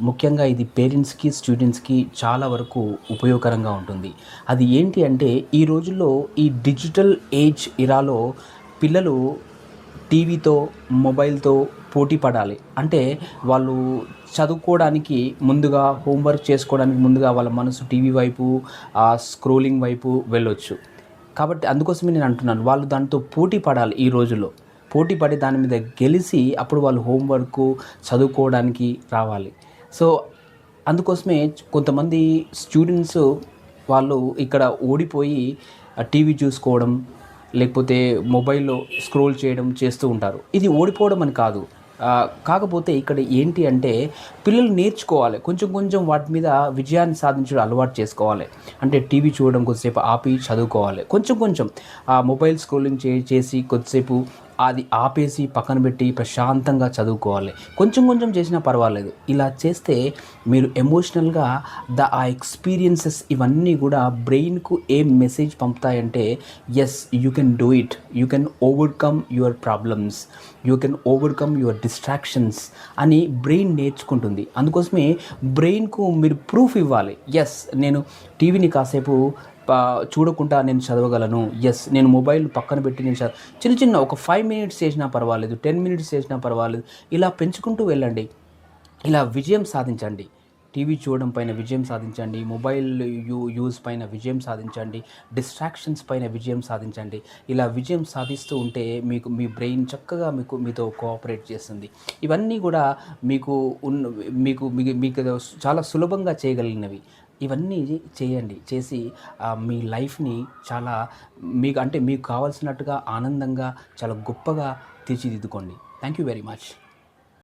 ముఖ్యంగా ఇది పేరెంట్స్‌కి, స్టూడెంట్స్‌కి చాలా వరకు ఉపయోగకరంగా ఉంటుంది. అది ఏంటి అంటే ఈ రోజుల్లో ఈ డిజిటల్ ఏజ్ ఇరాలో పిల్లలు టీవీతో, మొబైల్‌తో పోటీ పడాలి. అంటే వాళ్ళు చదువుకోవడానికి ముందుగా, హోంవర్క్ చేసుకోవడానికి ముందుగా వాళ్ళ మనసు టీవీ వైపు, స్క్రోలింగ్ వైపు వెళ్ళొచ్చు. కాబట్టి అందుకోసమే నేను అంటున్నాను. వాళ్ళు దాంతో పోటీ పడాలి ఈ రోజుల్లో. పోటీ పడి దాని మీద గెలిసి అప్పుడు వాళ్ళు హోంవర్కు చదువుకోవడానికి రావాలి. సో, అందుకోసమే కొంతమంది స్టూడెంట్స్ వాళ్ళు ఇక్కడ ఓడిపోయి టీవీ చూసుకోవడం, లేకపోతే మొబైల్‌లో స్క్రోల్ చేయడం చేస్తూ ఉంటారు. ఇది ఓడిపోవడం అని కాదు. కాకపోతే ఇక్కడ ఏంటి అంటే పిల్లలు నేర్చుకోవాలి. కొంచెం కొంచెం వాటి మీద విజయాన్ని సాధించడం అలవాటు చేసుకోవాలి. అంటే టీవీ చూడడం కొద్దిసేపు ఆపి చదువుకోవాలి. కొంచెం కొంచెం మొబైల్ స్క్రోలింగ్ చేసి కొద్దిసేపు అది ఆపేసి పక్కన పెట్టి ప్రశాంతంగా చదువుకోవాలి. కొంచెం కొంచెం చేసినా పర్వాలేదు. ఇలా చేస్తే మీరు ఎమోషనల్‌గా ఆ ఎక్స్‌పీరియన్సెస్ ఇవన్నీ గూడా బ్రెయిన్‌కు ఏం మెసేజ్ పంపుతాయంటే yes you can do it. You can overcome your problems. You can overcome your distractions అని బ్రెయిన్ నేర్చుకుంటుంది. అందుకోసమే బ్రెయిన్‌కు మీరు ప్రూఫ్ ఇవ్వాలి. యెస్ నేను టీవీని కాసేపు చూడకుండా నేను చదవగలను. యెస్ నేను మొబైల్ పక్కన పెట్టి నేను చిన్న చిన్న ఒక 5 మినిట్స్ చేసినా పర్వాలేదు. 10 మినిట్స్ చేసినా పర్వాలేదు. ఇలా పెంచుకుంటూ వెళ్ళండి. ఇలా విజయం సాధించండి. టీవీ చూడడం పైన విజయం సాధించండి. మొబైల్ యూజ్ పైన విజయం సాధించండి. డిస్ట్రాక్షన్స్ పైన విజయం సాధించండి. ఇలా విజయం సాధిస్తూ ఉంటే మీ బ్రెయిన్ చక్కగా మీతో కోఆపరేట్ చేస్తుంది. ఇవన్నీ కూడా మీకు మీకు చాలా సులభంగా చేయగలిగినవి. ఇవన్నీ చేయండి. చేసి మీ లైఫ్‌ని చాలా మీకు కావాల్సినట్టుగా ఆనందంగా చాలా గొప్పగా తీర్చిదిద్దుకోండి. Thank you very much.